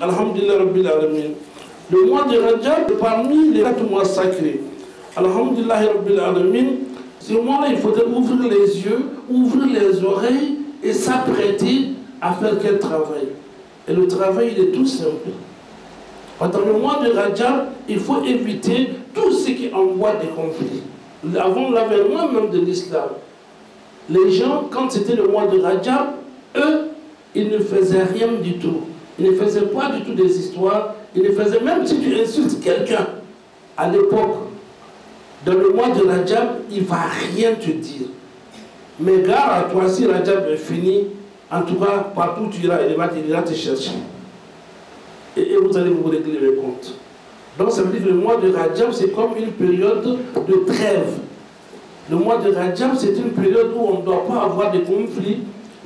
Alhamdulillah Rabbil Alamin. Le mois de Rajab, parmi les 4 mois sacrés, Alhamdulillah Rabbil Alamin, ce mois-là, il faudrait ouvrir les yeux, ouvrir les oreilles et s'apprêter à faire quel travail. Et le travail, il est tout simple. Pendant le mois de Rajab, il faut éviter tout ce qui envoie des conflits. Avant l'avènement même de l'islam, les gens, quand c'était le mois de Rajab, eux, ils ne faisaient rien du tout. Ils ne faisaient pas du tout des histoires. Ils ne faisaient même si tu insultes quelqu'un à l'époque, dans le mois de Rajab, il ne va rien te dire. Mais gare à toi, si Rajab est fini, en tout cas, partout où tu iras, il ira te chercher. Et vous allez vous régler les comptes. Donc ça veut dire que le mois de Rajab, c'est comme une période de trêve. Le mois de Rajab, c'est une période où on ne doit pas avoir de conflits,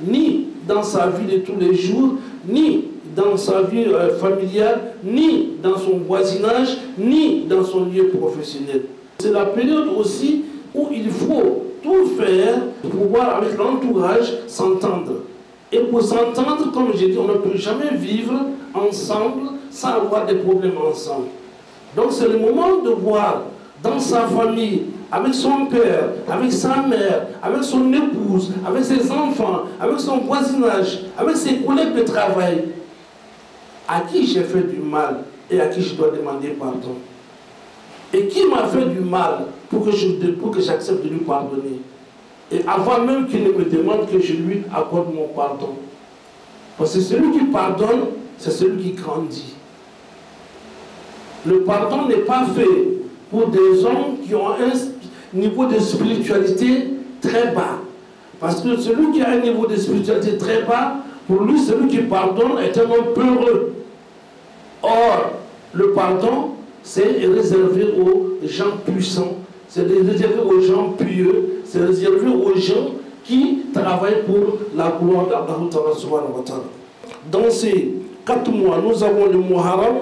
ni dans sa vie de tous les jours, ni dans sa vie familiale, ni dans son voisinage, ni dans son lieu professionnel. C'est la période aussi où il faut tout faire pour pouvoir, avec l'entourage, s'entendre. Et pour s'entendre, comme j'ai dit, on ne peut jamais vivre ensemble sans avoir des problèmes ensemble. Donc c'est le moment de voir dans sa famille, avec son père, avec sa mère, avec son épouse, avec ses enfants, avec son voisinage, avec ses collègues de travail, à qui j'ai fait du mal et à qui je dois demander pardon. Et qui m'a fait du mal pour que j'accepte de lui pardonner. Et avant même qu'il ne me demande que je lui accorde mon pardon. Parce que celui qui pardonne, c'est celui qui grandit. Le pardon n'est pas fait pour des hommes qui ont un niveau de spiritualité très bas. Parce que celui qui a un niveau de spiritualité très bas, pour lui, celui qui pardonne est un homme peureux. Or, le pardon, c'est réservé aux gens puissants, c'est réservé aux gens pieux, c'est réservé aux gens qui travaillent pour la gloire d'Allah. Dans ces 4 mois, nous avons le Muharram,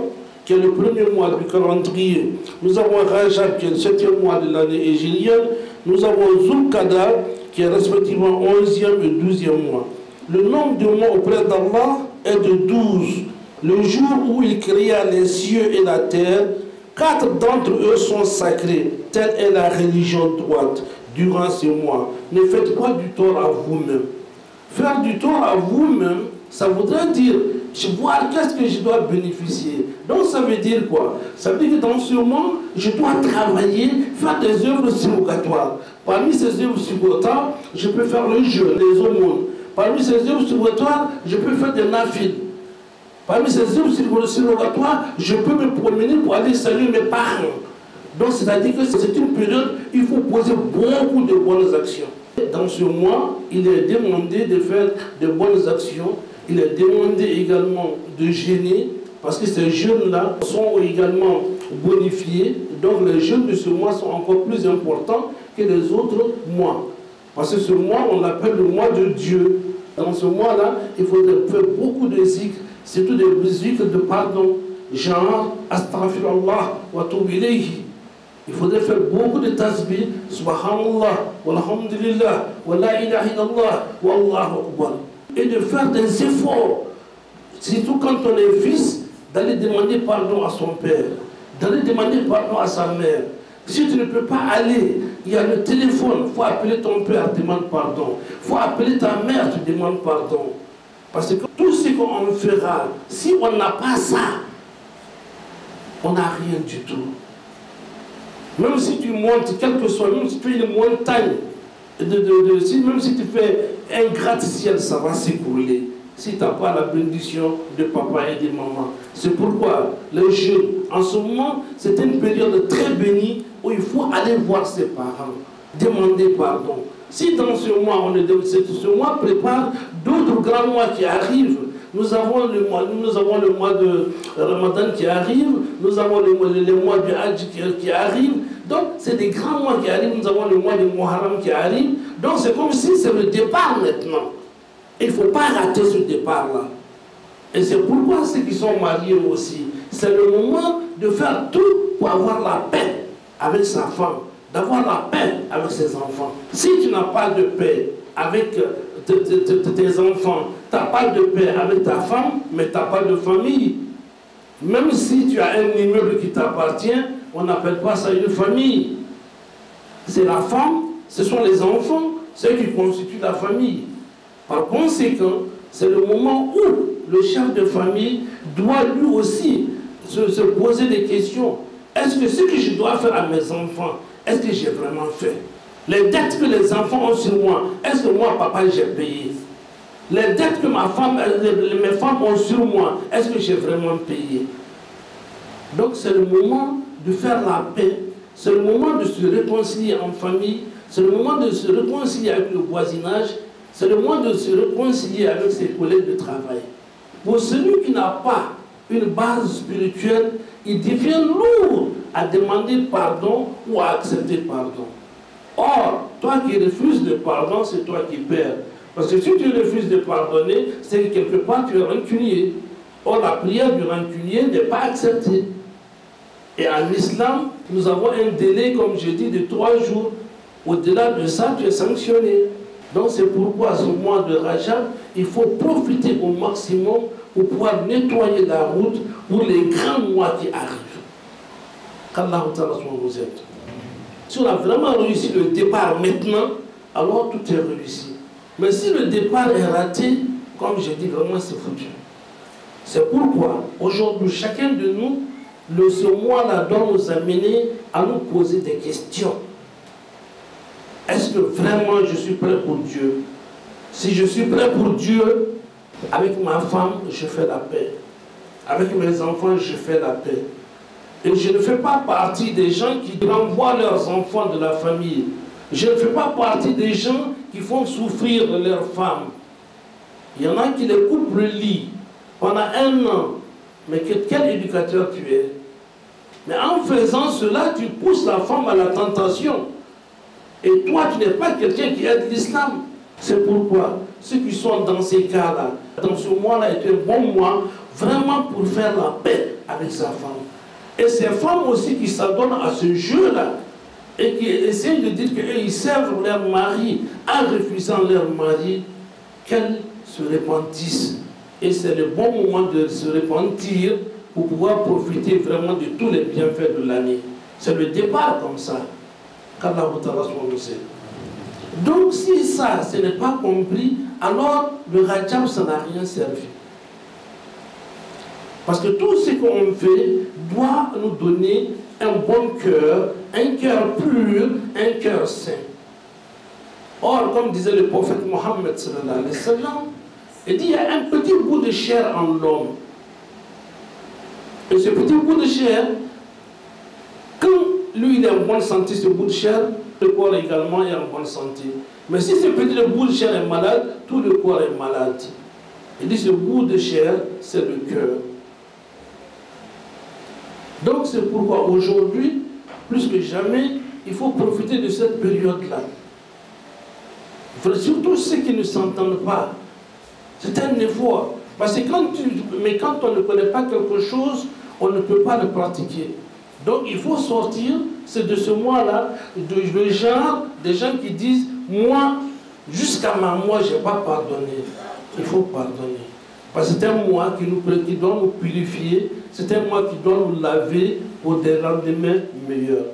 qui est le premier mois du calendrier. Nous avons Rajab, qui est le 7e mois de l'année hégirienne. Nous avons Zulqa'da, qui est respectivement 11e et 12e mois. Le nombre de mois auprès d'Allah est de 12. Le jour où il créa les cieux et la terre, 4 d'entre eux sont sacrés. Telle est la religion droite durant ce mois. Ne faites pas du tort à vous-même. Faire du tort à vous-même, ça voudrait dire voir qu'est-ce que je dois bénéficier. Donc ça veut dire quoi? Ça veut dire que dans ce mois, je dois travailler, faire des œuvres surrogatoires. Parmi ces œuvres surrogatoires, je peux faire le jeûne, les aumônes. Parmi ces œuvres surrogatoires, je peux faire des nafils. Parmi ces œuvres surrogatoires, je peux me promener pour aller saluer mes parents. Donc c'est-à-dire que c'est une période où il faut poser beaucoup de bonnes actions. Dans ce mois, il est demandé de faire de bonnes actions. Il est demandé également de jeûner, parce que ces jeûnes-là sont également bonifiés. Donc les jeûnes de ce mois sont encore plus importants que les autres mois. Parce que ce mois, on l'appelle le mois de Dieu. Dans ce mois-là, il faudrait faire beaucoup de zikr, surtout des zikr de pardon, genre astaghfirullah wa atubu ilayhi. Il faudrait faire beaucoup de tasbih, subhanallah, walhamdulillah, wa la ilaha illallah, wallahu akbar. Et de faire des efforts, surtout quand on est fils, d'aller demander pardon à son père, d'aller demander pardon à sa mère. Si tu ne peux pas aller, il y a le téléphone, il faut appeler ton père, demande pardon. Il faut appeler ta mère, tu demandes pardon. Parce que tout ce qu'on fera, si on n'a pas ça, on n'a rien du tout. Même si tu montes, quel que soit, même si tu fais une montagne, même si tu fais un gratte-ciel, ça va s'écrouler. Si tu n'as pas la bénédiction de papa et de maman. C'est pourquoi les jeunes, en ce moment, c'est une période très bénie où il faut aller voir ses parents, demander pardon. Si dans ce mois, ce mois prépare d'autres grands mois qui arrivent, nous avons le mois de Ramadan qui arrive, nous avons le mois du Hajj qui arrive. Donc, c'est des grands mois qui arrivent, nous avons le mois de Muharram qui arrive. Donc, c'est comme si c'est le départ maintenant. Il ne faut pas rater ce départ-là. Et c'est pourquoi ceux qui sont mariés aussi, c'est le moment de faire tout pour avoir la paix avec sa femme, d'avoir la paix avec ses enfants. Si tu n'as pas de paix avec tes enfants, tu n'as pas de paix avec ta femme, mais tu n'as pas de famille. Même si tu as un immeuble qui t'appartient, on n'appelle pas ça une famille. C'est la femme, ce sont les enfants, ceux qui constituent la famille. Par conséquent, c'est le moment où le chef de famille doit lui aussi se poser des questions. Est-ce que ce que je dois faire à mes enfants, est-ce que j'ai vraiment fait? Les dettes que les enfants ont sur moi, est-ce que moi, papa, j'ai payé? Les dettes que mes femmes ont sur moi, est-ce que j'ai vraiment payé? Donc c'est le moment de faire la paix, c'est le moment de se réconcilier en famille, c'est le moment de se réconcilier avec le voisinage, c'est le moment de se réconcilier avec ses collègues de travail. Pour celui qui n'a pas une base spirituelle, il devient lourd à demander pardon ou à accepter pardon. Or, toi qui refuses le pardon, c'est toi qui perds. Parce que si tu refuses de pardonner, c'est que quelque part tu es rancunier. Or, la prière du rancunier n'est pas acceptée. Et en islam, nous avons un délai, comme je dis, de 3 jours. Au-delà de ça, tu es sanctionné. Donc c'est pourquoi ce mois de Rajab, il faut profiter au maximum pour pouvoir nettoyer la route pour les grands mois qui arrivent. Qu'Allah vous aide. Si on a vraiment réussi le départ maintenant, alors tout est réussi. Mais si le départ est raté, comme je dis, vraiment c'est foutu. C'est pourquoi aujourd'hui, chacun de nous, ce mois-là doit nous amener à nous poser des questions. Est-ce que vraiment je suis prêt pour Dieu? Si je suis prêt pour Dieu, avec ma femme, je fais la paix. Avec mes enfants, je fais la paix. Et je ne fais pas partie des gens qui renvoient leurs enfants de la famille. Je ne fais pas partie des gens qui font souffrir leurs femmes. Il y en a qui les coupent le lit pendant 1 an. Mais quel éducateur tu es? Mais en faisant cela, tu pousses la femme à la tentation. Et toi, tu n'es pas quelqu'un qui aide l'islam. C'est pourquoi ceux qui sont dans ces cas-là, dans ce mois-là, est un bon mois, vraiment pour faire la paix avec sa femme. Et ces femmes aussi qui s'adonnent à ce jeu-là, et qui essayent de dire qu'ils servent leur mari en refusant leur mari, qu'elles se repentissent. Et c'est le bon moment de se repentir pour pouvoir profiter vraiment de tous les bienfaits de l'année. C'est le départ comme ça. Donc si ça, ce n'est pas compris, alors le Rajab, ça n'a rien servi. Parce que tout ce qu'on fait doit nous donner un bon cœur, un cœur pur, un cœur saint. Or, comme disait le prophète Mohammed sallallahu alayhi wa sallam, il dit il y a un petit bout de chair en l'homme. Et ce petit bout de chair, quand lui il est en bonne santé, ce bout de chair, le corps également est en bonne santé. Mais si ce petit bout de chair est malade, tout le corps est malade. Il dit ce bout de chair, c'est le cœur. Donc c'est pourquoi aujourd'hui, plus que jamais, il faut profiter de cette période-là. Surtout ceux qui ne s'entendent pas. C'est un effort. Parce que quand on ne connaît pas quelque chose, on ne peut pas le pratiquer. Donc il faut sortir, c'est de ce mois-là, le genre des gens qui disent, moi, jusqu'à ma mort, je n'ai pas pardonné. Il faut pardonner. Parce que c'est un mois qui doit nous purifier, c'est un mois qui doit nous laver pour des lendemains meilleurs.